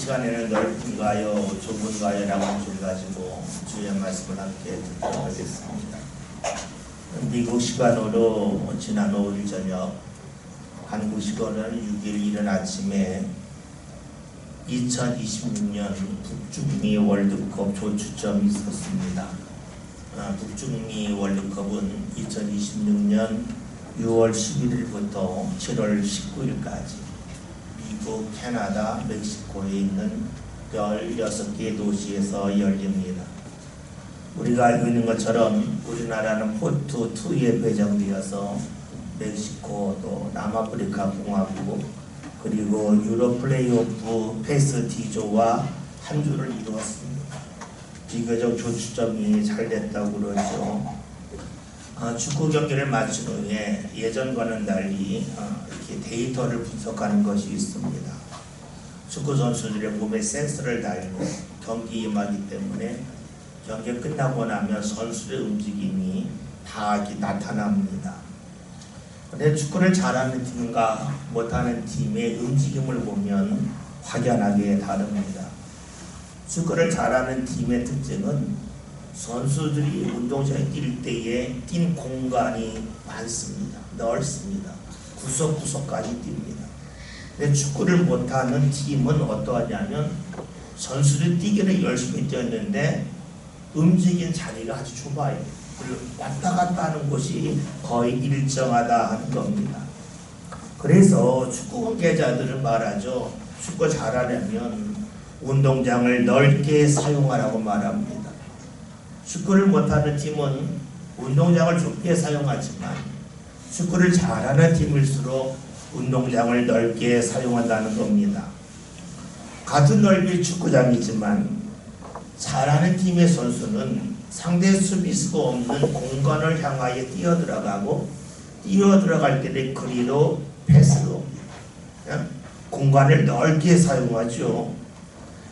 시간에는 넓은가요, 좁은가요? 라고 주를 가지고 주의 말씀을 함께 듣도록 하겠습니다. 미국 시간으로 지난 5일 저녁, 한국 시간으로 6일 이른 아침에 2026년 북중미 월드컵 조추첨이 있었습니다. 북중미 월드컵은 2026년 6월 11일부터 7월 19일까지 미국, 캐나다, 멕시코에 있는 16개 도시에서 열립니다. 우리가 알고 있는 것처럼 우리나라는 포트2에 배정되어서 멕시코, 또 남아프리카 공화국, 그리고 유럽 플레이오프 패스 D조와 한 조를 이루었습니다. 비교적 조추첨이 잘 됐다고 그러죠. 축구 경기를 마친 후에 예전과는 달리 이렇게 데이터를 분석하는 것이 있습니다. 축구 선수들의 몸에 센서를 달고 경기 임하기 때문에 경기 끝나고 나면 선수의 움직임이 다 이렇게 나타납니다. 그런데 축구를 잘하는 팀과 못하는 팀의 움직임을 보면 확연하게 다릅니다. 축구를 잘하는 팀의 특징은 선수들이 운동장에 뛸 때에 뛴 공간이 많습니다. 넓습니다. 구석구석까지 뜁니다. 근데 축구를 못하는 팀은 어떠하냐면 선수들이 뛰기는 열심히 뛰었는데 움직인 자리가 아주 좁아요. 그리고 왔다 갔다 하는 곳이 거의 일정하다 하는 겁니다. 그래서 축구 관계자들은 말하죠. 축구 잘하려면 운동장을 넓게 사용하라고 말합니다. 축구를 못하는 팀은 운동장을 좁게 사용하지만 축구를 잘하는 팀일수록 운동장을 넓게 사용한다는 겁니다. 같은 넓이의 축구장이지만 잘하는 팀의 선수는 상대 수비수가 없는 공간을 향하여 뛰어들어가고 뛰어들어갈 때의 거리로 패스로 공간을 넓게 사용하죠.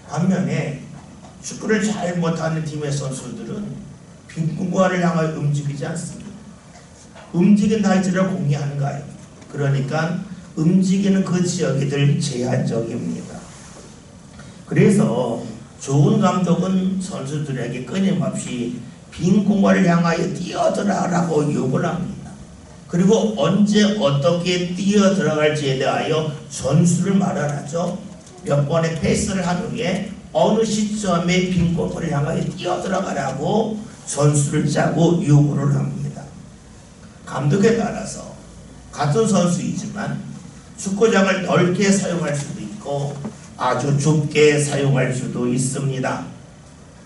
반면에 축구를 잘 못하는 팀의 선수들은 빈 공간을 향하여 움직이지 않습니다. 움직인 날짜를 공유하는 거예요. 그러니까 움직이는 그 지역이 늘 제한적입니다. 그래서 좋은 감독은 선수들에게 끊임없이 빈 공간을 향하여 뛰어들어가라고 요구를 합니다. 그리고 언제 어떻게 뛰어들어갈지에 대하여 전술을 마련하죠. 몇 번의 패스를 한 후에 어느 시점에 빈 공간을 향하여 뛰어들어가라고 전술을 짜고 요구를 합니다. 감독에 따라서 같은 선수이지만 축구장을 넓게 사용할 수도 있고 아주 좁게 사용할 수도 있습니다.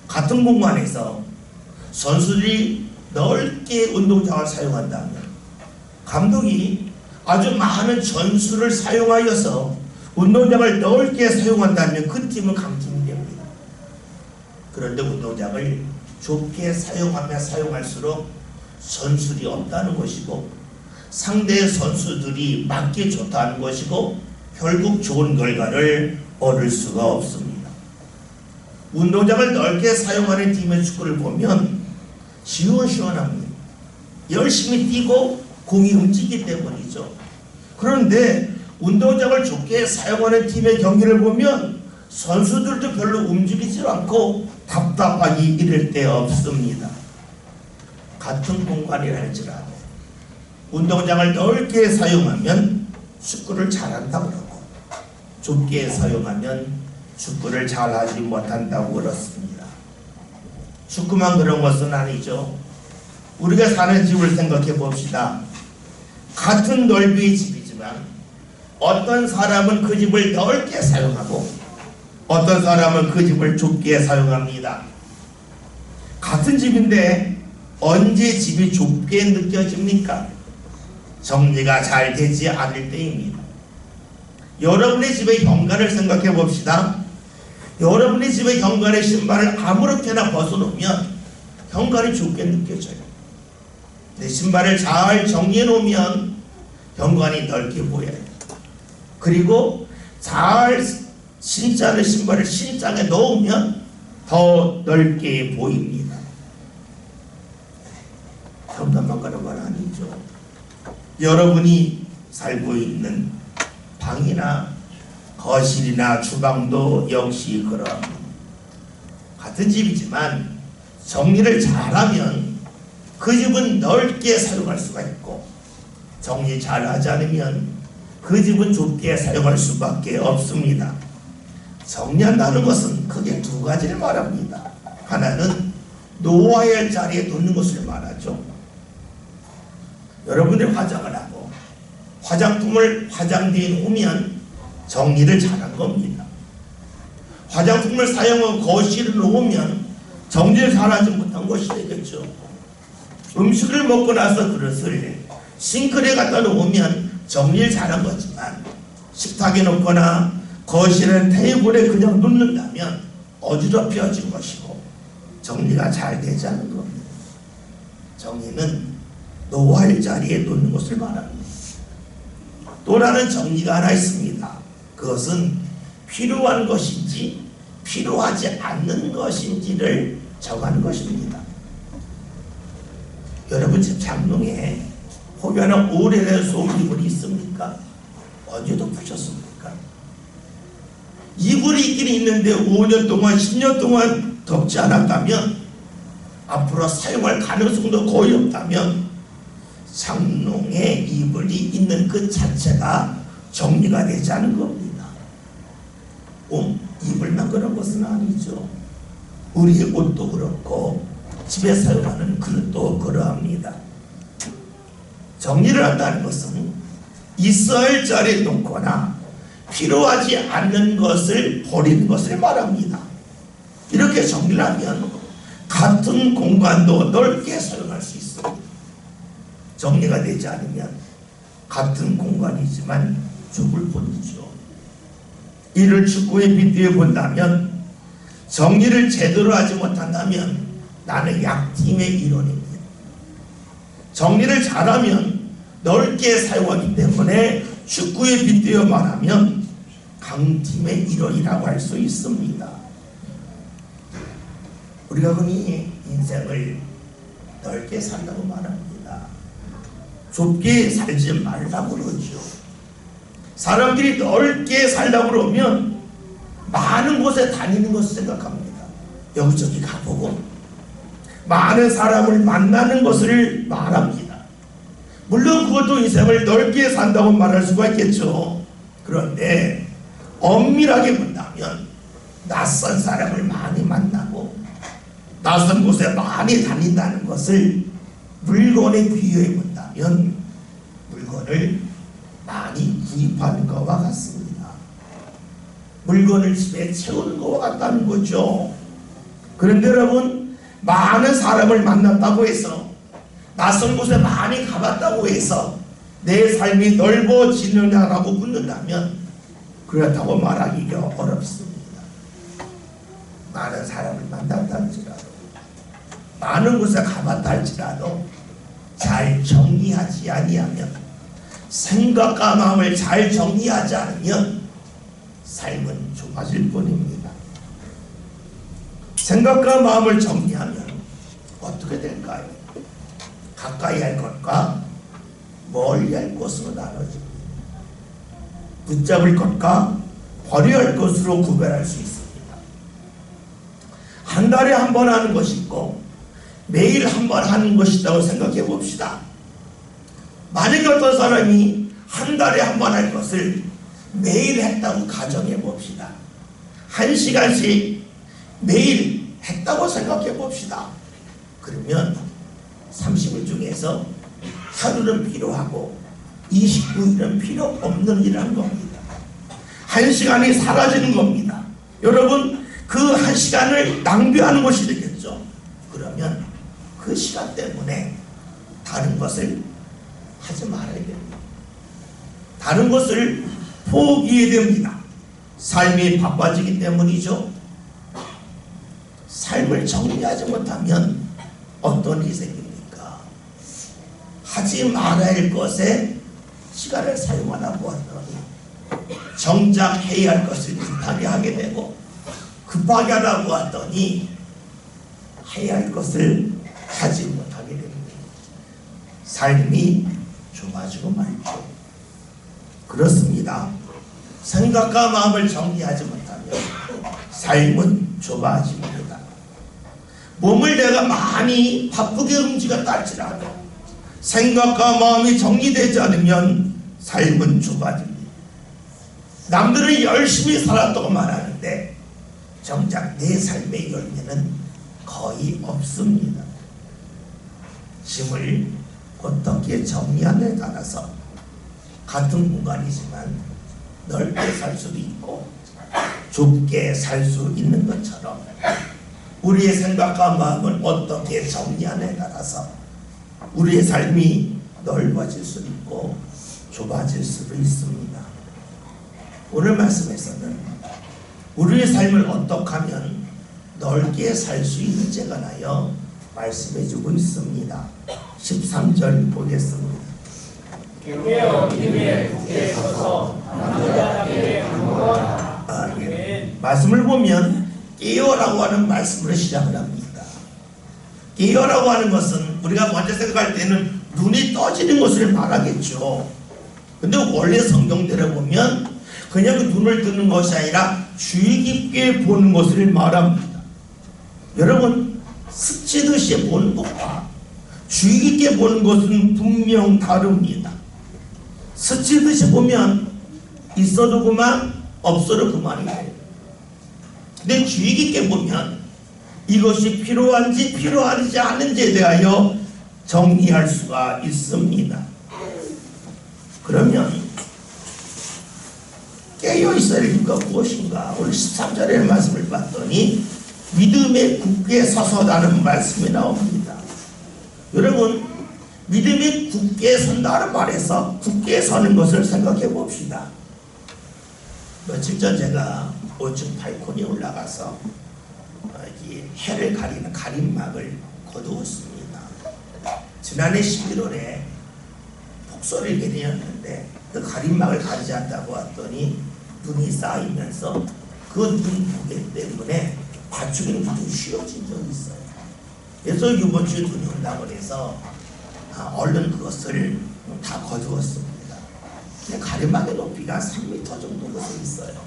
같은 공간에서 선수들이 넓게 운동장을 사용한다면 감독이 아주 많은 전술을 사용하여서 운동장을 넓게 사용한다면 그 팀은 강팀이 됩니다. 그런데 운동장을 좁게 사용하면 사용할수록 전술이 없다는 것이고 상대 선수들이 맞기 좋다는 것이고 결국 좋은 결과를 얻을 수가 없습니다. 운동장을 넓게 사용하는 팀의 축구를 보면 시원시원합니다. 열심히 뛰고 공이 움직이기 때문이죠. 그런데 운동장을 좁게 사용하는 팀의 경기를 보면 선수들도 별로 움직이지 않고 답답하기 이를 데 없습니다. 같은 공간이라 할지라도 운동장을 넓게 사용하면 축구를 잘한다고 그러고 좁게 사용하면 축구를 잘하지 못한다고 그렇습니다. 축구만 그런 것은 아니죠. 우리가 사는 집을 생각해 봅시다. 같은 넓이의 집이지만 어떤 사람은 그 집을 넓게 사용하고 어떤 사람은 그 집을 좁게 사용합니다. 같은 집인데 언제 집이 좁게 느껴집니까? 정리가 잘 되지 않을 때입니다. 여러분의 집의 현관을 생각해 봅시다. 여러분의 집의 현관에 신발을 아무렇게나 벗어놓으면 현관이 좁게 느껴져요. 내 신발을 잘 정리해 놓으면 현관이 넓게 보여요. 그리고 잘 신지 않은 신발을 신장에 넣으면 더 넓게 보입니다. 장난만 가는 건 아니죠. 여러분이 살고 있는 방이나 거실이나 주방도 역시 그런 같은 집이지만 정리를 잘하면 그 집은 넓게 사용할 수가 있고, 정리 잘하지 않으면 그 집은 좁게 사용할 수밖에 없습니다. 정리한다는 것은 크게 두 가지를 말합니다. 하나는 놓아야 할 자리에 놓는 것을 말하죠. 여러분들이 화장을 하고 화장품을 화장대에 놓으면 정리를 잘한 겁니다. 화장품을 사용하고 거실에 놓으면 정리를 잘하지 못한 것이 되겠죠. 음식을 먹고 나서 그릇을 싱크대에 갖다 놓으면 정리를 잘한 거지만, 식탁에 놓거나 거실에 테이블에 그냥 놓는다면 어지럽혀진 것이고 정리가 잘 되지 않은 겁니다. 정리는 놓아야 할 자리에 놓는 것을 말합니다. 또 다른 정리가 하나 있습니다. 그것은 필요한 것인지 필요하지 않는 것인지를 정하는 것입니다. 여러분 집 장롱에 혹여나 오래된 속이불이 있습니까? 언제도 푸셨습니까? 이불이 있긴 있는데 5년 동안 10년 동안 덮지 않았다면, 앞으로 사용할 가능성도 거의 없다면 장롱에 이불이 있는 그 자체가 정리가 되지 않은 겁니다. 이불만 그런 것은 아니죠. 우리의 옷도 그렇고 집에 사용하는 그릇도 그러합니다. 정리를 한다는 것은 있어야 할 자리에 놓거나 필요하지 않는 것을 버리는 것을 말합니다. 이렇게 정리를 하면 같은 공간도 넓게 사용할 수 있습니다. 정리가 되지 않으면 같은 공간이지만 좁을 뿐이죠. 이를 축구의 빗대어 본다면, 정리를 제대로 하지 못한다면 나는 약팀의 일원입니다. 정리를 잘하면 넓게 사용하기 때문에 축구에 빗대어 말하면 강팀의 일원이라고 할 수 있습니다. 우리가 흔히 인생을 넓게 산다고 말합니다. 좁게 살지 말라고 그러죠. 사람들이 넓게 살려고 그러면 많은 곳에 다니는 것을 생각합니다. 여기저기 가보고 많은 사람을 만나는 것을 말합니다. 물론 그것도 인생을 넓게 산다고 말할 수가 있겠죠. 그런데 엄밀하게 본다면 낯선 사람을 많이 만나고 낯선 곳에 많이 다닌다는 것을 물건에 비유해 본다면 물건을 많이 구입하는 것과 같습니다. 물건을 집에 채우는 것과 같다는 거죠. 그런데 여러분, 많은 사람을 만났다고 해서, 낯선 곳에 많이 가봤다고 해서 내 삶이 넓어지느냐라고 묻는다면 그렇다고 말하기가 어렵습니다. 많은 사람을 만났다 할지라도, 많은 곳에 가봤다 할지라도 잘 정리하지 아니하면, 생각과 마음을 잘 정리하지 않으면 삶은 좁아질 뿐입니다. 생각과 마음을 정리하면 어떻게 될까요? 가까이 할 것과 멀리 할 것으로 나눠집니다. 붙잡을 것과 버려야 할 것으로 구별할 수 있습니다. 한 달에 한 번 하는 것이 있고 매일 한 번 하는 것이 있다고 생각해 봅시다. 만약에 어떤 사람이 한 달에 한 번 할 것을 매일 했다고 가정해 봅시다. 1시간씩 매일 했다고 생각해 봅시다. 그러면 30일 중에서 하루는 필요하고 29일은 필요 없는 일을 한 겁니다. 1시간이 사라지는 겁니다. 여러분, 그 1시간을 낭비하는 것이 되겠죠. 그러면 그 시간 때문에 다른 것을 하지 말아야 됩니다. 다른 것을 포기해야 됩니다. 삶이 바빠지기 때문이죠. 삶을 정리하지 못하면 어떤 일이 생깁니까? 하지 말아야 할 것에 시간을 사용하라고 하더니 정작 해야 할 것을 급하게 하게 되고, 급하게 하라고 하더니 해야 할 것을 하지 못하게 됩니다. 삶이 좁아지고 말죠. 그렇습니다. 생각과 마음을 정리하지 못하면 삶은 좁아집니다. 몸을 내가 많이 바쁘게 움직였다 할지라도 생각과 마음이 정리되지 않으면 삶은 좁아집니다. 남들은 열심히 살았다고 말하는데 정작 내 삶의 열매는 거의 없습니다. 짐을 어떻게 정리하느냐에 따라서 같은 공간이지만 넓게 살 수도 있고 좁게 살 수 있는 것처럼 우리의 생각과 마음을 어떻게 정리하느냐에 따라서 우리의 삶이 넓어질 수도 있고 좁아질 수도 있습니다. 오늘 말씀에서는 우리의 삶을 어떻게 하면 넓게 살 수 있는지에 관하여 말씀해주고 있습니다. 13절 보겠습니다. 깨어 믿음에 굳게 서서 남자답게 강건하라. 말씀을 보면 깨어라고 하는 말씀으로 시작을 합니다. 깨어라고 하는 것은 우리가 먼저 생각할 때는 눈이 떠지는 것을 말하겠죠. 근데 원래 성경대로 보면 그냥 그 눈을 뜨는 것이 아니라 주의 깊게 보는 것을 말합니다. 여러분, 스치듯이 보는 것과 주의 깊게 보는 것은 분명 다릅니다. 스치듯이 보면 있어도 그만 없어도 그만이에요. 근데 주의 깊게 보면 이것이 필요한지 필요하지 않은지에 대하여 정리할 수가 있습니다. 그러면 깨어있어야 할 이유가 무엇인가? 오늘 13절의 말씀을 봤더니 믿음에 굳게 서서라는 말씀이 나옵니다. 여러분, 믿음이 굳게 선다는 말에서 굳게 서는 것을 생각해 봅시다. 며칠 전 제가 5층 발코니에 올라가서 해를 가리는 가림막을 거두었습니다. 지난해 11월에 폭설이 내렸는데 그 가림막을 가리지 않다고 왔더니 눈이 쌓이면서 그 눈 무게 때문에 밧줄이 좀 쉬어진 적이 있어요. 그래서 이번 주에 눈이 온다고 해서 얼른 그것을 다 거두었습니다. 근데 가림막의 높이가 3m 정도 것에 있어요.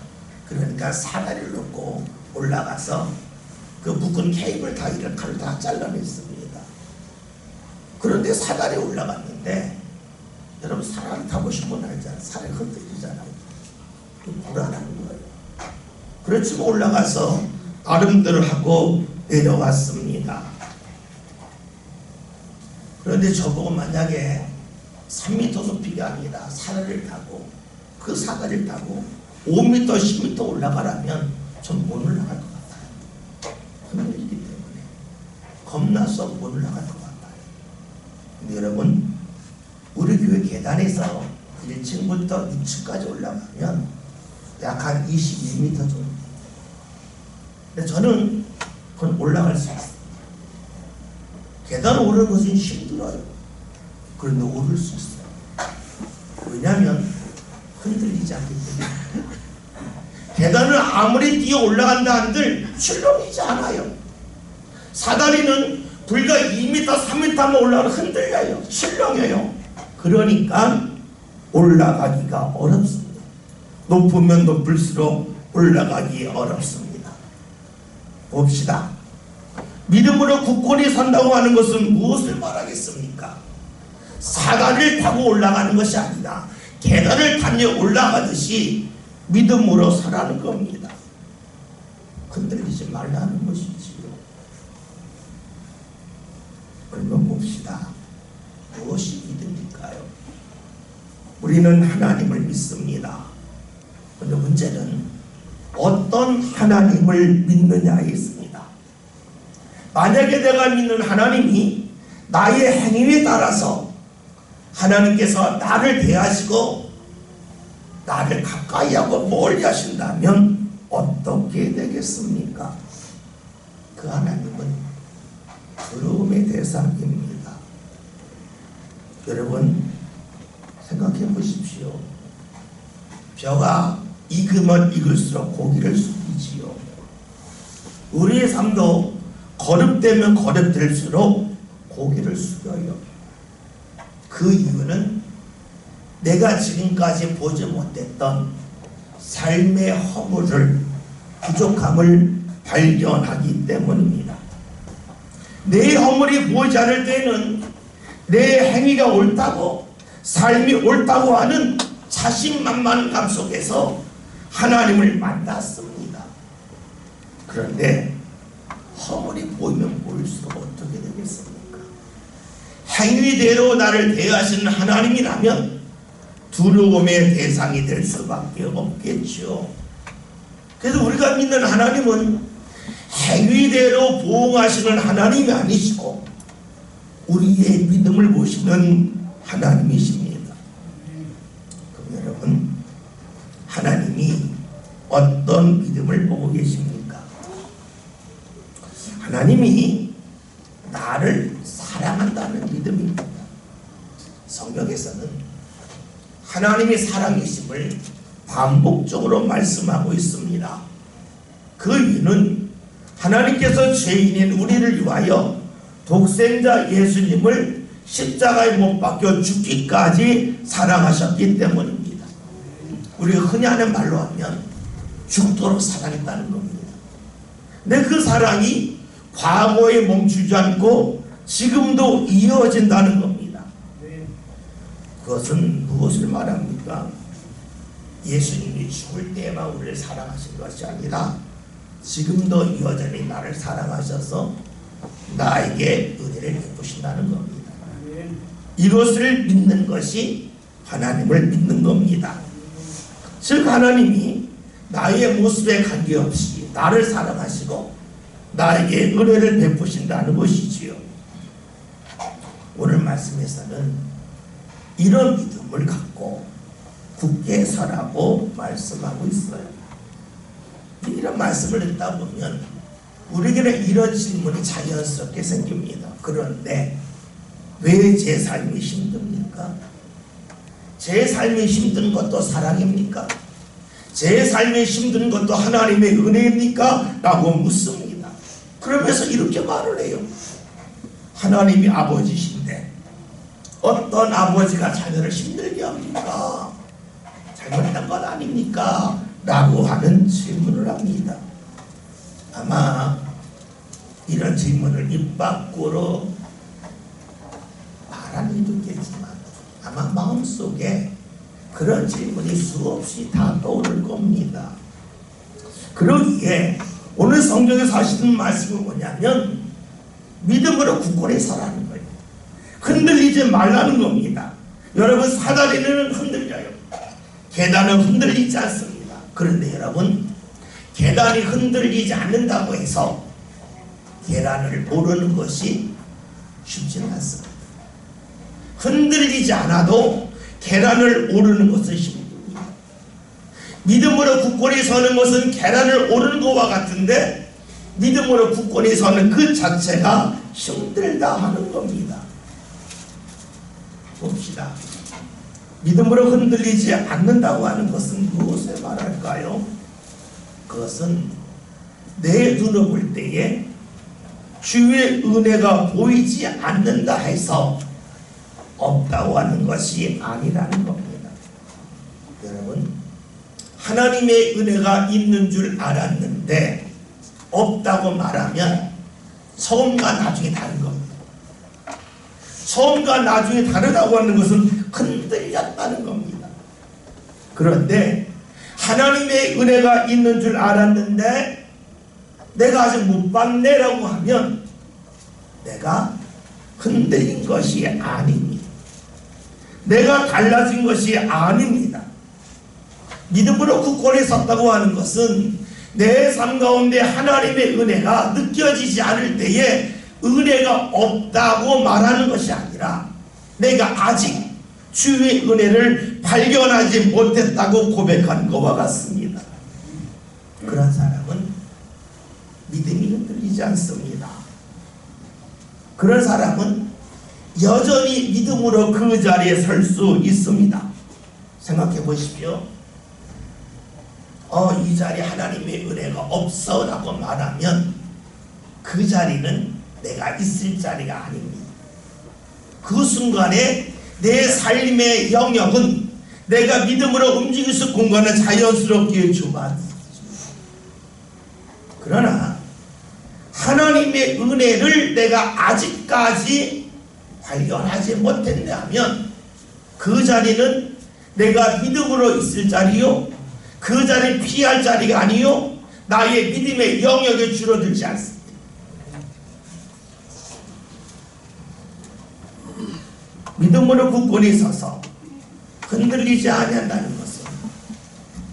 그러니까 사다리를 놓고 올라가서 그 묶은 케이블 다리를 칼로 다 잘라냈습니다. 그런데 사다리에 올라갔는데 여러분, 사다리 타보신 분 알잖아요. 사다리 흔들리잖아요. 불안한 거예요. 그렇지만 올라가서 아름대로 하고 내려왔습니다. 그런데 저보고 만약에 3m 높이가 아니라 사다리를 타고 그 사다리를 타고 5m, 10m 올라가라면 전 못 올라갈 것 같아요. 흔들리기 때문에 겁나서 못 올라갈 것 같아요. 근데 여러분, 우리 교회 계단에서 1층부터 6층까지 올라가면 약 한 21m 정도. 근데 저는 그건 올라갈 수 있어요. 계단 오르는 것은 힘들어요. 그런데 오를 수 있어요. 왜냐하면 흔들리지 않기 때문에. 계단을 아무리 뛰어 올라간다 한들 출렁이지 않아요. 사다리는 불과 2m, 3m만 올라가면 흔들려요. 출렁여요. 그러니까 올라가기가 어렵습니다. 높으면 높을수록 올라가기 어렵습니다. 봅시다. 믿음으로 굳건히 선다고 하는 것은 무엇을 말하겠습니까? 사다리를 타고 올라가는 것이 아니라 계단을 타며 올라가듯이 믿음으로 서라는 겁니다. 흔들리지 말라는 것이지요. 그러면 봅시다. 무엇이 믿음일까요? 우리는 하나님을 믿습니다. 그런데 문제는 어떤 하나님을 믿느냐에 있습니다. 만약에 내가 믿는 하나님이 나의 행위에 따라서 하나님께서 나를 대하시고 나를 가까이 하고 멀리 하신다면 어떻게 되겠습니까? 그 하나님은 두려움의 대상입니다. 여러분, 생각해 보십시오. 벼가 익으면 익을수록 고기를 숙이지요. 우리의 삶도 거듭되면 거듭될수록 고기를 숙여요. 그 이유는 내가 지금까지 보지 못했던 삶의 허물을, 부족함을 발견하기 때문입니다. 내 허물이 보이지 않을 때는 내 행위가 옳다고, 삶이 옳다고 하는 자신만만감 속에서 하나님을 만났습니다. 그런데 허물이 보이면 보일수록 어떻게 되겠습니까? 행위대로 나를 대하시는 하나님이라면 두려움의 대상이 될 수밖에 없겠죠. 그래서 우리가 믿는 하나님은 행위대로 보응하시는 하나님이 아니시고 우리의 믿음을 보시는 하나님이십니다. 그럼 여러분, 하나님이 어떤 믿음을 보고 계십니까? 하나님이 나를 사랑한다는 믿음입니다. 성경에서는 하나님의 사랑이심을 반복적으로 말씀하고 있습니다. 그 이유는 하나님께서 죄인인 우리를 위하여 독생자 예수님을 십자가에 못 박혀 죽기까지 사랑하셨기 때문입니다. 우리가 흔히 하는 말로 하면 죽도록 사랑했다는 겁니다. 근데 그 사랑이 과거에 멈추지 않고 지금도 이어진다는 겁니다. 그것은 무엇을 말합니까? 예수님이 죽을 때에만 우리를 사랑하신 것이 아니라 지금도 여전히 나를 사랑하셔서 나에게 은혜를 베푸신다는 겁니다. 이것을 믿는 것이 하나님을 믿는 겁니다. 즉 하나님이 나의 모습에 관계없이 나를 사랑하시고 나에게 은혜를 베푸신다는 것이지요. 오늘 말씀에서는 이런 믿음을 갖고 굳게 서라고 말씀하고 있어요. 이런 말씀을 듣다 보면 우리에게는 이런 질문이 자연스럽게 생깁니다. 그런데 왜 제 삶이 힘듭니까? 제 삶이 힘든 것도 사랑입니까? 제 삶이 힘든 것도 하나님의 은혜입니까? 라고 묻습니다. 그러면서 이렇게 말을 해요. 하나님이 아버지신데 어떤 아버지가 자녀를 힘들게 합니까? 잘못한 것 아닙니까? 라고 하는 질문을 합니다. 아마 이런 질문을 입 밖으로 말하는 이도 있겠지만 아마 마음속에 그런 질문이 수없이 다 떠오를 겁니다. 그러기에 오늘 성경에서 하시는 말씀은 뭐냐면 믿음으로 굳건히 서라는 거예요. 흔들리지 말라는 겁니다. 여러분, 사다리는 흔들려요. 계단은 흔들리지 않습니다. 그런데 여러분, 계단이 흔들리지 않는다고 해서 계단을 오르는 것이 쉽지는 않습니다. 흔들리지 않아도 계단을 오르는 것은 힘듭니다. 믿음으로 굳건히 서는 것은 계단을 오르는 것과 같은데 믿음으로 굳건히 서는 그 자체가 힘들다 하는 겁니다. 봅시다. 믿음으로 흔들리지 않는다고 하는 것은 무엇을 말할까요? 그것은 내 눈을 볼 때에 주의 은혜가 보이지 않는다 해서 없다고 하는 것이 아니라는 겁니다. 여러분, 하나님의 은혜가 있는 줄 알았는데 없다고 말하면 처음과 나중에 다른 겁니다. 처음과 나중에 다르다고 하는 것은 흔들렸다는 겁니다. 그런데 하나님의 은혜가 있는 줄 알았는데 내가 아직 못 봤네라고 하면 내가 흔들린 것이 아닙니다. 내가 달라진 것이 아닙니다. 믿음으로 굳건히 섰다고 하는 것은 내 삶 가운데 하나님의 은혜가 느껴지지 않을 때에 은혜가 없다고 말하는 것이 아니라 내가 아직 주의 은혜를 발견하지 못했다고 고백한 것과 같습니다. 그런 사람은 믿음이 흔들리지 않습니다. 그런 사람은 여전히 믿음으로 그 자리에 설 수 있습니다. 생각해 보십시오. 이 자리에 하나님의 은혜가 없어 라고 말하면 그 자리는 내가 있을 자리가 아닙니다. 그 순간에 내 삶의 영역은 내가 믿음으로 움직일 수 있는 공간은 자연스럽게 주받습니다. 그러나 하나님의 은혜를 내가 아직까지 발견하지 못했냐면 그 자리는 내가 믿음으로 있을 자리요, 그 자리를 피할 자리가 아니요, 나의 믿음의 영역에 줄어들지 않습니다. 믿음으로 굳건히 서서 흔들리지 아니한다는 것은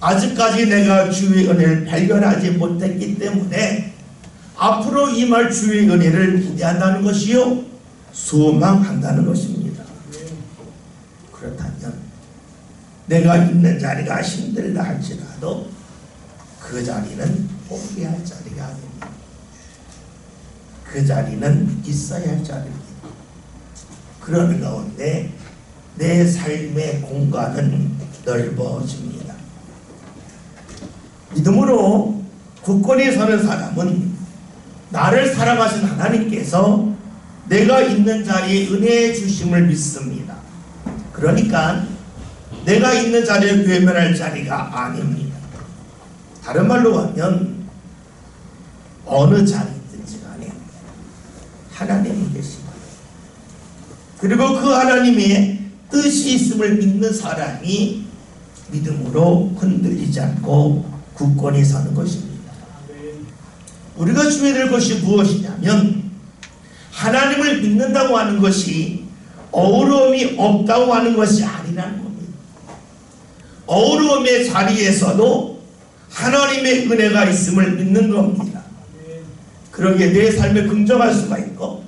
아직까지 내가 주의 은혜를 발견하지 못했기 때문에 앞으로 임할 주의 은혜를 기대한다는 것이요, 소망한다는 것입니다. 그렇다면 내가 있는 자리가 힘들다 할지라도 그 자리는 포기할 자리가 아닙니다. 그 자리는 있어야 할 자리입니다. 그런 가운데 내 삶의 공간은 넓어집니다. 믿음으로 굳건히 서는 사람은 나를 사랑하신 하나님께서 내가 있는 자리에 은혜의 주심을 믿습니다. 그러니까 내가 있는 자리에 외면할 자리가 아닙니다. 다른 말로 하면 어느 자리든지 간에 하나님이 계십니다. 그리고 그 하나님의 뜻이 있음을 믿는 사람이 믿음으로 흔들리지 않고 굳건히 사는 것입니다. 우리가 주의해야 될 것이 무엇이냐면 하나님을 믿는다고 하는 것이 어려움이 없다고 하는 것이 아니라는 겁니다. 어려움의 자리에서도 하나님의 은혜가 있음을 믿는 겁니다. 그러기에 내 삶을 긍정할 수가 있고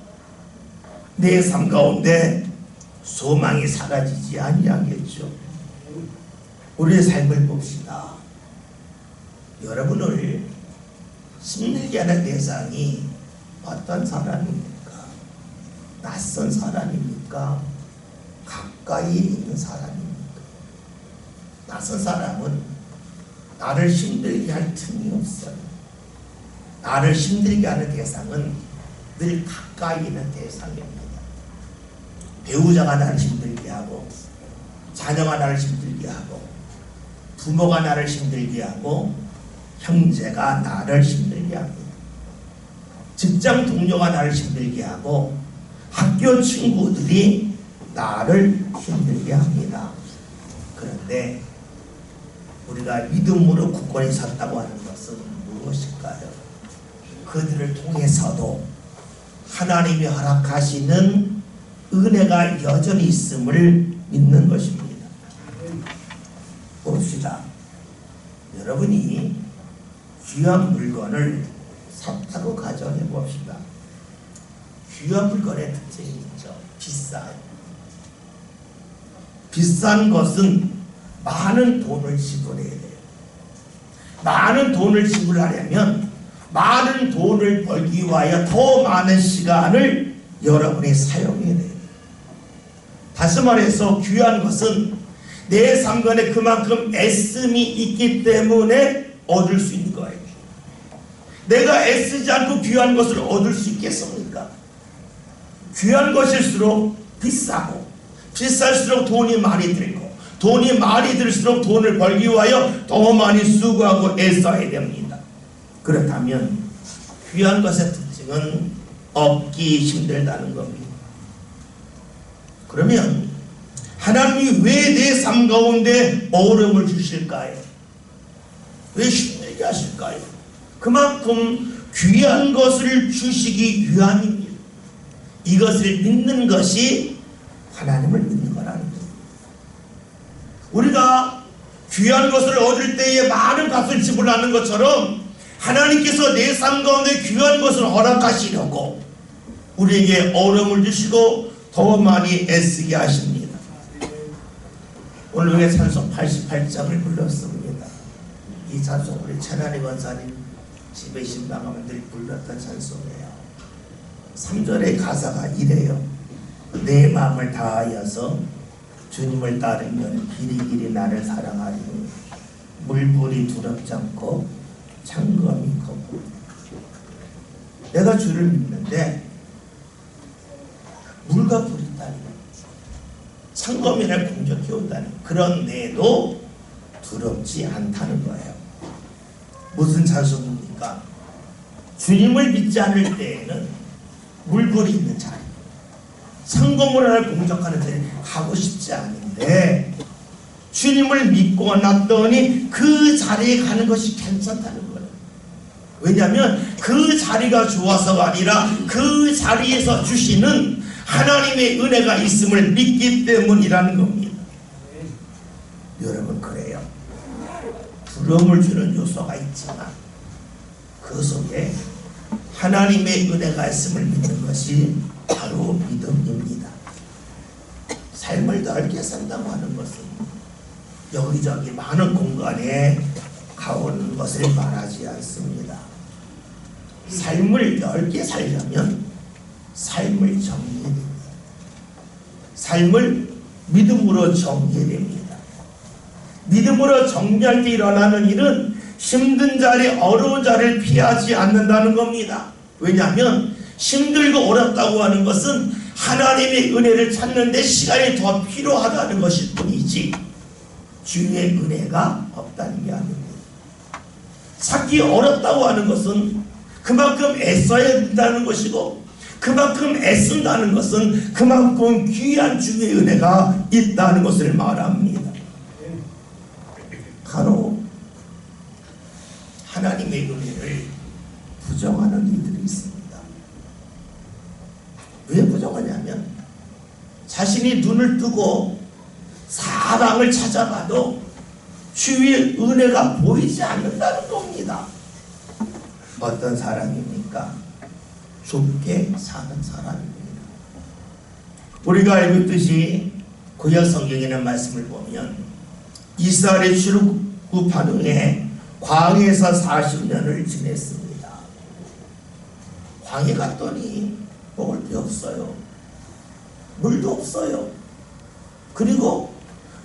내 삶 가운데 소망이 사라지지 아니하겠죠. 우리의 삶을 봅시다. 여러분을 힘들게 하는 대상이 어떤 사람입니까? 낯선 사람입니까? 가까이 있는 사람입니까? 낯선 사람은 나를 힘들게 할 틈이 없어요. 나를 힘들게 하는 대상은 늘 가까이 있는 대상입니다. 배우자가 나를 힘들게 하고, 자녀가 나를 힘들게 하고, 부모가 나를 힘들게 하고, 형제가 나를 힘들게 합니다. 직장 동료가 나를 힘들게 하고, 학교 친구들이 나를 힘들게 합니다. 그런데 우리가 믿음으로 굳건히 섰다고 하는 것은 무엇일까요? 그들을 통해서도 하나님이 허락하시는 은혜가 여전히 있음을 믿는 것입니다. 봅시다. 여러분이 귀한 물건을 샀다고 가정해 봅시다. 귀한 물건의 특징이 있죠. 비싸요. 비싼 것은 많은 돈을 지불해야 돼요. 많은 돈을 지불하려면 많은 돈을 벌기 위하여 더 많은 시간을 여러분이 사용해야 돼요. 다시 말해서 귀한 것은 내 삶간에 그만큼 애씀이 있기 때문에 얻을 수 있는 거예요. 내가 애쓰지 않고 귀한 것을 얻을 수 있겠습니까? 귀한 것일수록 비싸고 비쌀수록 돈이 많이 들고 돈이 많이 들수록 돈을 벌기 위하여 더 많이 수고하고 애써야 됩니다. 그렇다면 귀한 것의 특징은 얻기 힘들다는 겁니다. 그러면 하나님이 왜 내 삶 가운데 어려움을 주실까요? 왜 힘들게 하실까요? 그만큼 귀한 것을 주시기 위함입니다. 이것을 믿는 것이 하나님을 믿는 거라는 거예요. 우리가 귀한 것을 얻을 때에 많은 값을 지불하는 것처럼 하나님께서 내 삶 가운데 귀한 것을 허락하시려고 우리에게 어려움을 주시고 더 많이 애쓰게 하십니다. 오늘 우리가 찬송 88장을 불렀습니다. 이 찬송 우리 천안희 권사님 집에 신방하면 늘 불렀던 찬송이에요. 3절의 가사가 이래요. 내 마음을 다하여서 주님을 따르면 길이길이 나를 사랑하리니 물불이 두렵지 않고 창검이 걷고. 내가 주를 믿는데 물과 불이 있다니 창검이나 공기 정적해 온다는, 그런데도 두렵지 않다는 거예요. 무슨 찬송입니까? 주님을 믿지 않을 때에는 물불이 있는 자리, 성공을 할 공적하는 자리 가고 싶지 않은데, 주님을 믿고 났더니 그 자리에 가는 것이 괜찮다는 거예요. 왜냐하면 그 자리가 좋아서가 아니라 그 자리에서 주시는 하나님의 은혜가 있음을 믿기 때문이라는 겁니다. 여러분, 그래요. 두려움을 주는 요소가 있지만 그 속에 하나님의 은혜가 있음을 믿는 것이 바로 믿음입니다. 삶을 넓게 산다고 하는 것은 여기저기 많은 공간에 가오는 것을 말하지 않습니다. 삶을 넓게 살려면 삶을 정리해야 됩니다. 삶을 믿음으로 정리해야 됩니다. 믿음으로 정리할 때 일어나는 일은 힘든 자리, 어려운 자리를 피하지 않는다는 겁니다. 왜냐하면 힘들고 어렵다고 하는 것은 하나님의 은혜를 찾는 데 시간이 더 필요하다는 것일 뿐이지 주의 은혜가 없다는 게 아닙니다. 찾기 어렵다고 하는 것은 그만큼 애써야 된다는 것이고, 그만큼 애쓴다는 것은 그만큼 귀한 주의 은혜가 있다는 것을 말합니다. 간혹 하나님의 은혜를 부정하는 이들이 있습니다. 왜 부정하냐면 자신이 눈을 뜨고 사방을 찾아봐도 주의 은혜가 보이지 않는다는 겁니다. 어떤 사람입니까? 좁게 사는 사람입니다. 우리가 알고 있듯이 구약 성경에는 말씀을 보면 이스라엘의 출애굽한 후에 광야에서 40년을 지냈습니다. 광야 갔더니 먹을 게 없어요. 물도 없어요. 그리고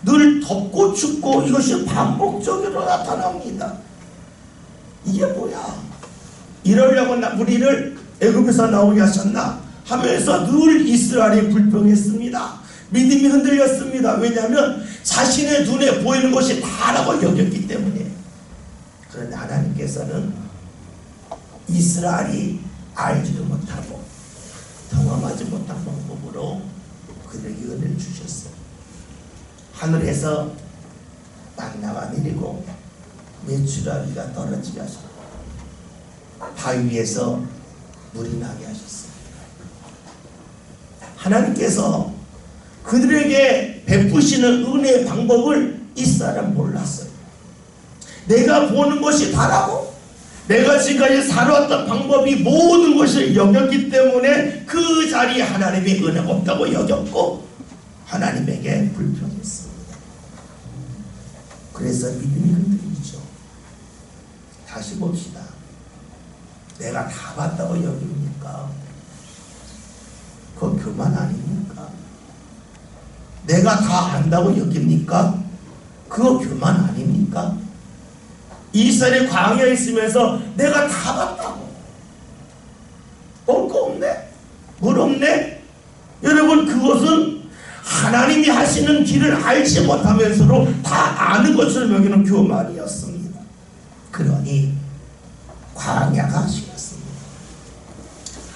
늘 덥고 춥고 이것이 반복적으로 나타납니다. 이게 뭐야? 이러려고 우리를 애굽에서 나오게 하셨나 하면서 늘 이스라엘이 불평했습니다. 믿음이 흔들렸습니다. 왜냐하면 자신의 눈에 보이는 것이 다라고 여겼기 때문에. 그런데 하나님께서는 이스라엘이 알지도 못하고 경험하지 못한 방법으로 그들에게 은혜를 주셨어요. 하늘에서 만나가 내리고 메추라기가 떨어지게 하셨고 바위 위에서 물이 나게 하셨습니다. 하나님께서 그들에게 베푸시는 은혜의 방법을 이스라엘은 몰랐어요. 내가 보는 것이 다라고, 내가 지금까지 살아왔던 방법이 모든 것을 여겼기 때문에 그 자리에 하나님의 은혜가 없다고 여겼고 하나님에게 불평했습니다. 그래서 믿음이 흔들리죠. 다시 봅시다. 내가 다 봤다고 여깁니까? 그거 교만 아닙니까? 내가 다 안다고 여깁니까? 그거 교만 아닙니까? 이스라엘의 광야에 있으면서 내가 다 봤다고. 볼 거 없네? 물 없네? 여러분, 그것은 하나님이 하시는 길을 알지 못하면서도 다 아는 것을 여기는 교만이었습니다. 그러니 광야가 싫었습니다.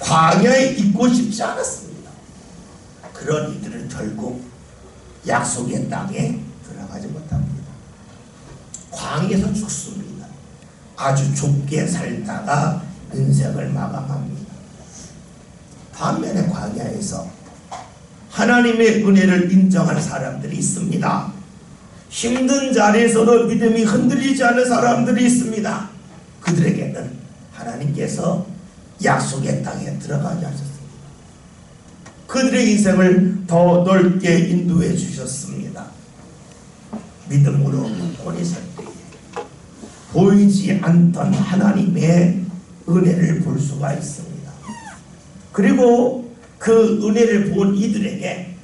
광야에 있고 싶지 않았습니다. 그런 이들은 결국 약속의 땅에 들어가지 못합니다. 광야에서 죽습니다. 아주 좁게 살다가 인생을 마감합니다. 반면에 광야에서 하나님의 은혜를 인정하는 사람들이 있습니다. 힘든 자리에서도 믿음이 흔들리지 않는 사람들이 있습니다. 그들에게는 하나님께서 약속의 땅에 들어가게 하셨습니다. 그들의 인생을 더 넓게 인도해 주셨습니다. 믿음으로 혼이 설 때에 보이지 않던 하나님의 은혜를 볼 수가 있습니다. 그리고 그 은혜를 본 이들에게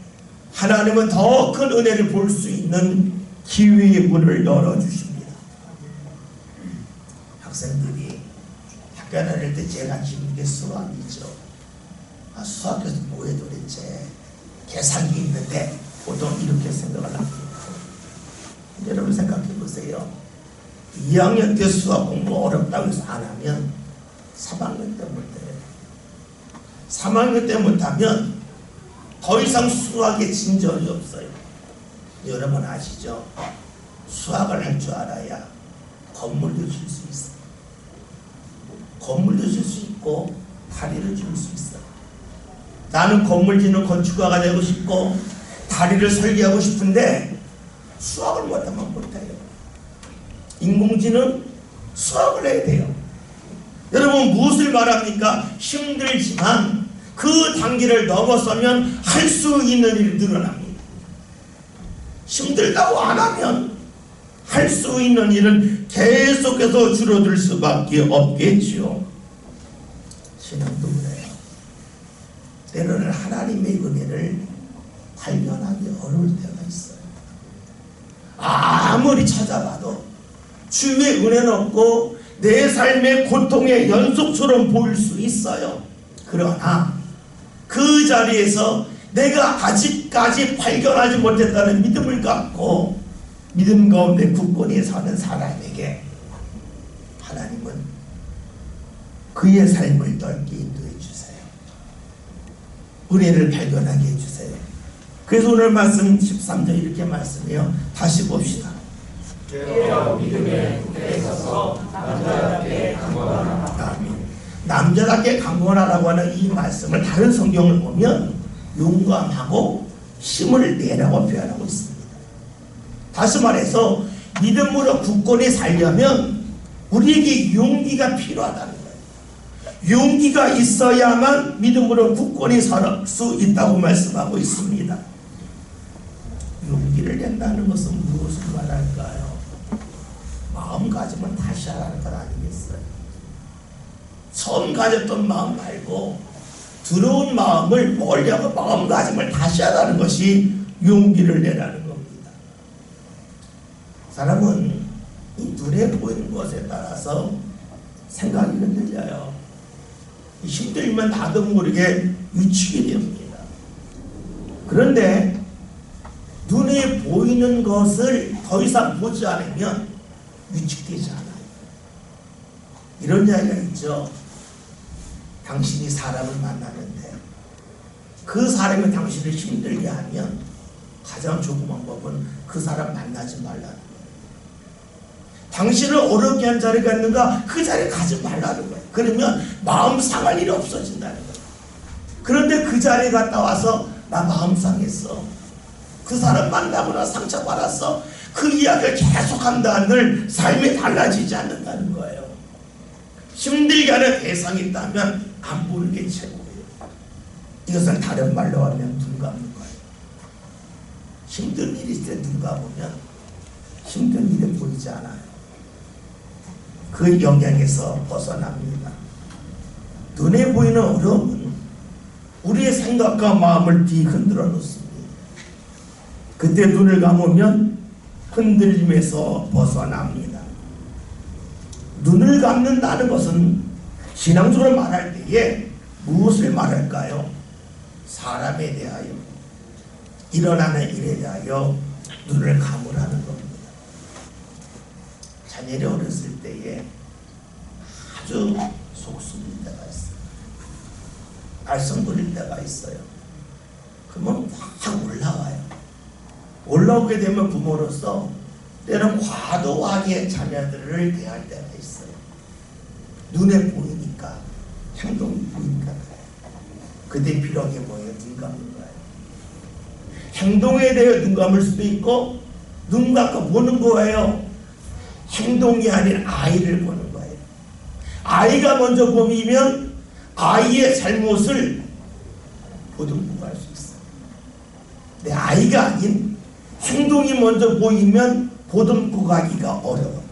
하나님은 더 큰 은혜를 볼 수 있는 기회의 문을 열어주십니다. 학생들이 학교 다닐 때 제일 관심 있는 게 수학이죠. 수학에서 뭐해 도대체 계산기 있는데 보통 이렇게 생각을 합니다. 여러분 생각해 보세요. 2학년 때 수학 공부 어렵다고 해서 안 하면 3학년 때 못해요. 3학년 때 못하면 더 이상 수학에 진전이 없어요. 여러분 아시죠? 수학을 할 줄 알아야 건물도 질 수 있어요. 건물도 질 수 있고 다리를 줄 수 있어요. 나는 건물 짓는 건축가가 되고 싶고 다리를 설계하고 싶은데 수학을 못하면 못해요. 인공지능 수학을 해야 돼요. 여러분 무엇을 말합니까? 힘들지만 그 단계를 넘어서면 할 수 있는 일이 늘어납니다. 힘들다고 안 하면 할 수 있는 일은 계속해서 줄어들 수밖에 없겠지요. 신앙도 그래요. 때로는 하나님의 은혜를 발견하기 어려울 때가 있어요. 아무리 찾아봐도 주의 은혜는 없고 내 삶의 고통의 연속처럼 보일 수 있어요. 그러나 그 자리에서 내가 아직까지 발견하지 못했다는 믿음을 갖고 믿음 가운데 굳건히 사는 사람에게 하나님은 그의 삶을 넓게 인도해 주세요. 은혜를 발견하게 해주세요. 그래서 오늘 말씀 13절 이렇게 말씀해요. 다시 봅시다. 깨어 믿음에 굳게 서서 남자답게 강건하라. 남자답게 강건하라고 하는 이 말씀을 다른 성경을 보면 용감하고 힘을 내라고 표현하고 있습니다. 다시 말해서 믿음으로 굳건히 살려면 우리에게 용기가 필요하다는 거예요. 용기가 있어야만 믿음으로 굳건히 살 수 있다고 말씀하고 있습니다. 용기를 낸다는 것은 무엇을 말할까요? 마음가짐을 다시 하라는 것 아니겠어요? 처음 가졌던 마음 말고 들어온 마음을 멀리하고 마음가짐을 다시 하라는 것이 용기를 내라는 겁니다. 사람은 이 눈에 보이는 것에 따라서 생각이 흔들려요. 힘들면 나도 모르게 위축이 됩니다. 그런데 눈에 보이는 것을 더 이상 보지 않으면 위축되지 않아요. 이런 이야기가 있죠. 당신이 사람을 만나는데 그 사람이 당신을 힘들게 하면 가장 좋은 방법은 그 사람 만나지 말라는 거예요. 당신을 어렵게 한 자리가 있는가? 그 자리에 가지 말라는 거예요. 그러면 마음 상할 일이 없어진다는 거예요. 그런데 그 자리에 갔다 와서 나 마음 상했어. 그 사람 만나거나 상처받았어. 그 이야기를 계속한다 한들 삶이 달라지지 않는다는 거예요. 힘들게 하는 대상이 있다면 안 보는 게 최고예요. 이것은 다른 말로 하면 눈 감는 거예요. 힘든 일이 있을 때 눈 감으면 힘든 일이 보이지 않아요. 그 영향에서 벗어납니다. 눈에 보이는 어려움은 우리의 생각과 마음을 뒤흔들어 놓습니다. 그때 눈을 감으면 흔들림에서 벗어납니다. 눈을 감는다는 것은 신앙적으로 말할 때에 무엇을 말할까요? 사람에 대하여, 일어나는 일에 대하여 눈을 감으라는 겁니다. 자녀를 어렸을 때에 아주 속쓰릴 때가 있어요. 말썽 부릴 때가 있어요. 그러면 확 올라와요. 올라오게 되면 부모로서 때는 과도하게 자녀들을 대할 때가 있어요. 눈에 보이니까, 행동이 보이니까 그래요. 그때 필요한 게 뭐예요? 눈 감는 거예요. 행동에 대해 눈 감을 수도 있고 눈 감고 보는 거예요. 행동이 아닌 아이를 보는 거예요. 아이가 먼저 보이면 아이의 잘못을 보듬고갈 수 있어요. 내 아이가 아닌 행동이 먼저 보이면 보듬고 가기가 어려워요.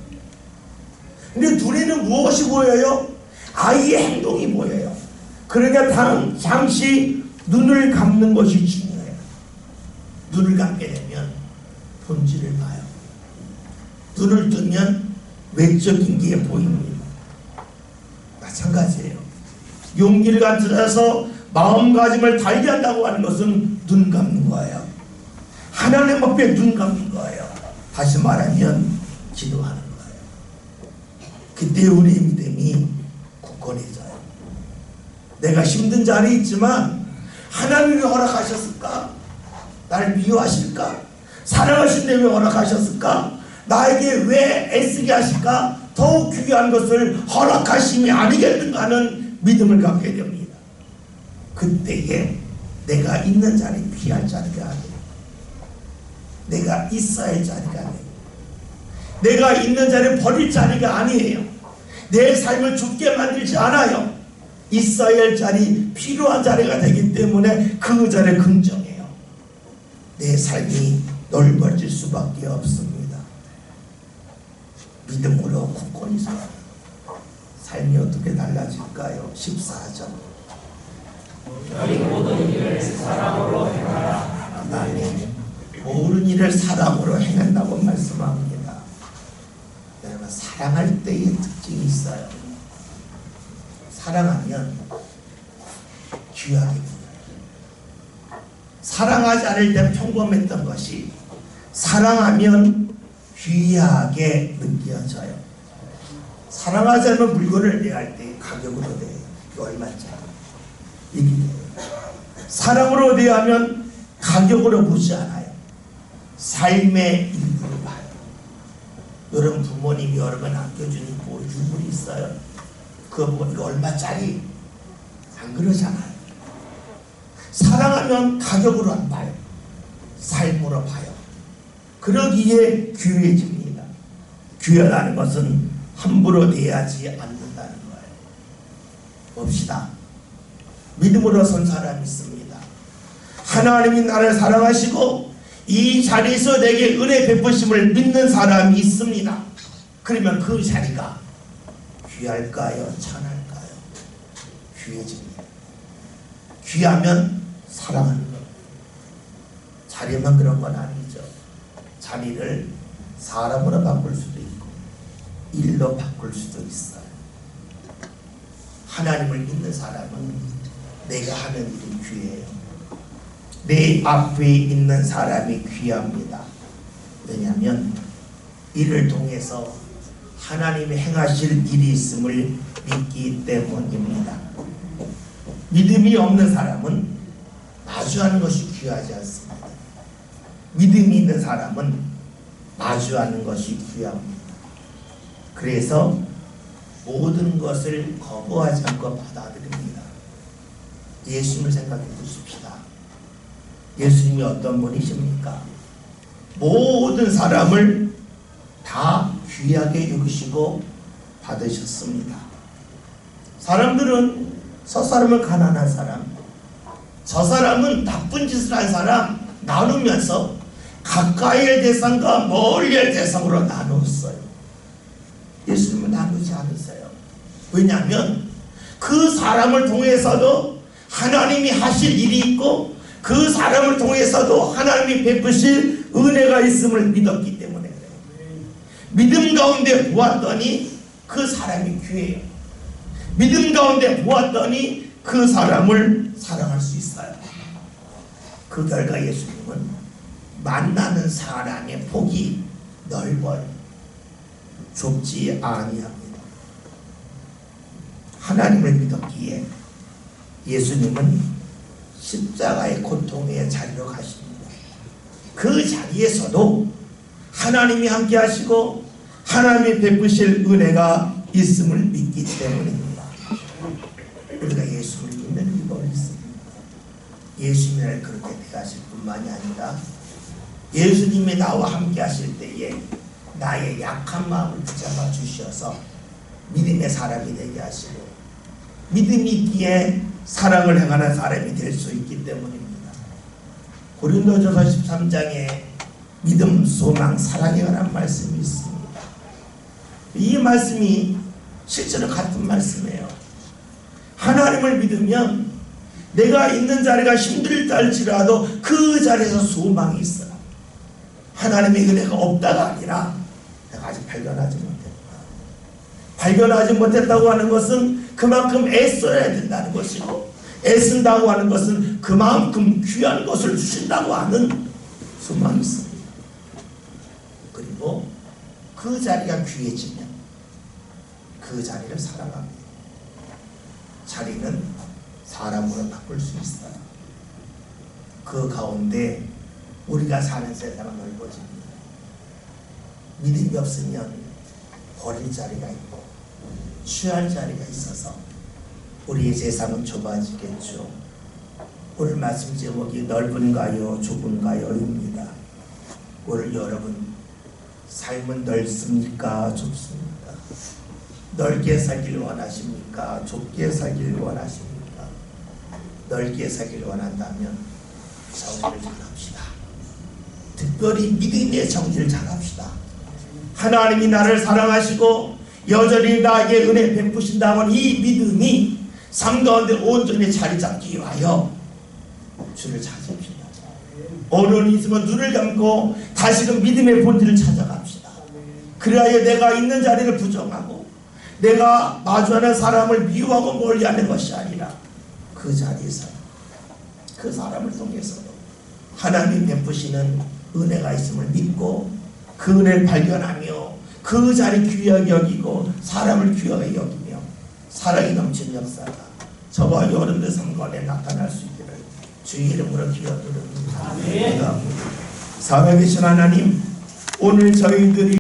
근데 눈에는 무엇이 보여요? 아이의 행동이 보여요. 그러니까 잠시 눈을 감는 것이 중요해요. 눈을 감게 되면 본질을 봐요. 눈을 뜨면 외적인 게 보입니다. 마찬가지예요. 용기를 가져서 마음가짐을 달게 한다고 하는 것은 눈 감는 거예요. 하나님 앞에 눈 감는 거예요. 다시 말하면 기도하는 거예요. 그때 우리 믿음이 굳건해져요. 내가 힘든 자리에 있지만 하나님이 허락하셨을까? 나를 미워하실까? 사랑하신데 왜 허락하셨을까? 나에게 왜 애쓰게 하실까? 더욱 귀한 것을 허락하심이 아니겠는가 하는 믿음을 갖게 됩니다. 그때에 내가 있는 자리 피할 자리가 아니에요. 내가 있어야 할 자리가 아니에요. 내가 있는 자리를 버릴 자리가 아니에요. 내 삶을 죽게 만들지 않아요. 있어야 할 자리, 필요한 자리가 되기 때문에 그 자리를 긍정해요. 내 삶이 넓어질 수밖에 없습니다. 믿음으로 굳건히 살아요. 삶이 어떻게 달라질까요? 14절. 너희 모든 일을 사랑으로 행하라. 아멘. 모든 일을 사랑으로 행한다고 말씀합니다. 여러분, 사랑할 때의 특징이 있어요. 사랑하면 귀하게 보여요. 사랑하지 않을 때 평범했던 것이 사랑하면 귀하게 느껴져요. 사랑하지 않으면 물건을 대할 때 가격으로 대해요. 이거 얼마짜리? 이게 사랑으로 대하면 가격으로 보지 않아요. 삶의 일부로 봐요. 여러분, 부모님이 여러분 안겨주는 유물이 있어요. 그거 보고 이거 얼마짜리? 안 그러잖아요. 사랑하면 가격으로 안 봐요. 삶으로 봐요. 그러기에 귀해집니다. 귀하다는 것은 함부로 대하지 않는다는 거예요. 봅시다. 믿음으로 선 사람이 있습니다. 하나님이 나를 사랑하시고 이 자리에서 내게 은혜 베푸심을 믿는 사람이 있습니다. 그러면 그 자리가 귀할까요? 천할까요? 귀해집니다. 귀하면 사랑하는 것. 자리만 그런 건 아니죠. 자리를 사람으로 바꿀 수도 있고 일로 바꿀 수도 있어요. 하나님을 믿는 사람은 내가 하는 일이 귀해요. 내 앞에 있는 사람이 귀합니다. 왜냐하면 이를 통해서 하나님이 행하실 일이 있음을 믿기 때문입니다. 믿음이 없는 사람은 마주하는 것이 귀하지 않습니다. 믿음이 있는 사람은 마주하는 것이 귀합니다. 그래서 모든 것을 거부하지 않고 받아들입니다. 예수님을 생각해 보십시다. 예수님이 어떤 분이십니까? 모든 사람을 다 귀하게 여기시고 받으셨습니다. 사람들은 저 사람은 가난한 사람, 저 사람은 나쁜 짓을 한 사람 나누면서 가까이의 대상과 멀리의 대상으로 나누었어요. 예수님은 나누지 않으세요. 왜냐하면 그 사람을 통해서도 하나님이 하실 일이 있고 그 사람을 통해서도 하나님이 베푸실 은혜가 있음을 믿었기 때문에 그래요. 믿음 가운데 보았더니 그 사람이 귀해요. 믿음 가운데 보았더니 그 사람을 사랑할 수 있어요. 그 결과 예수님은 만나는 사람의 폭이 넓어요. 좁지 아니합니다. 하나님을 믿었기에 예수님은 십자가의 고통의 자리로 가십니다. 그 자리에서도 하나님이 함께 하시고 하나님이 베푸실 은혜가 있음을 믿기 때문입니다. 우리가 예수를 믿는 이유가 있습니다. 예수님을 그렇게 대하실 뿐만이 아니라 예수님이 나와 함께 하실 때에 나의 약한 마음을 붙잡아 주셔서 믿음의 사람이 되게 하시고 믿음이 있기에 사랑을 행하는 사람이 될 수 있기 때문입니다. 고린도전서 13장에 믿음, 소망, 사랑에 관한 말씀이 있습니다. 이 말씀이 실제로 같은 말씀이에요. 하나님을 믿으면 내가 있는 자리가 힘들다 할지라도 그 자리에서 소망이 있어요. 하나님의 은혜가 없다가 아니라 내가 아직 발견하지 못했다. 발견하지 못했다고 하는 것은 그만큼 애써야 된다는 것이고 애쓴다고 하는 것은 그만큼 귀한 것을 주신다고 하는 수만 있습니다. 그리고 그 자리가 귀해지면 그 자리를 사랑합니다. 자리는 사람으로 바꿀 수 있어요. 그 가운데 우리가 사는 세상은 넓어집니다. 믿음이 없으면 버릴 자리가 있고 취할 자리가 있어서 우리의 세상은 좁아지겠죠. 오늘 말씀 제목이 넓은가요 좁은가요입니다. 오늘 여러분 삶은 넓습니까 좁습니까? 넓게 살길 원하십니까? 좁게 살길 원하십니까? 넓게 살길 원한다면 정리를 잘합시다. 특별히 믿음의 정리를 잘합시다. 하나님이 나를 사랑하시고 여전히 나에게 은혜 베푸신다면 이 믿음이 삶 가운데 온전히 자리 잡기 위하여 주를 찾읍시다. 오늘 있으면 눈을 감고 다시금 믿음의 본질을 찾아갑시다. 그래야 내가 있는 자리를 부정하고 내가 마주하는 사람을 미워하고 멀리하는 것이 아니라 그 자리에서 그 사람을 통해서도 하나님이 베푸시는 은혜가 있음을 믿고 그 은혜를 발견하며 그 자리 귀하게 여기고 사람을 귀하게 여기며 사랑이 넘치는 역사가 저와 여러분들 삶 가운데 나타날 수 있기를 주의 이름으로 기도드립니다. 살아계신 하나님, 오늘 저희들이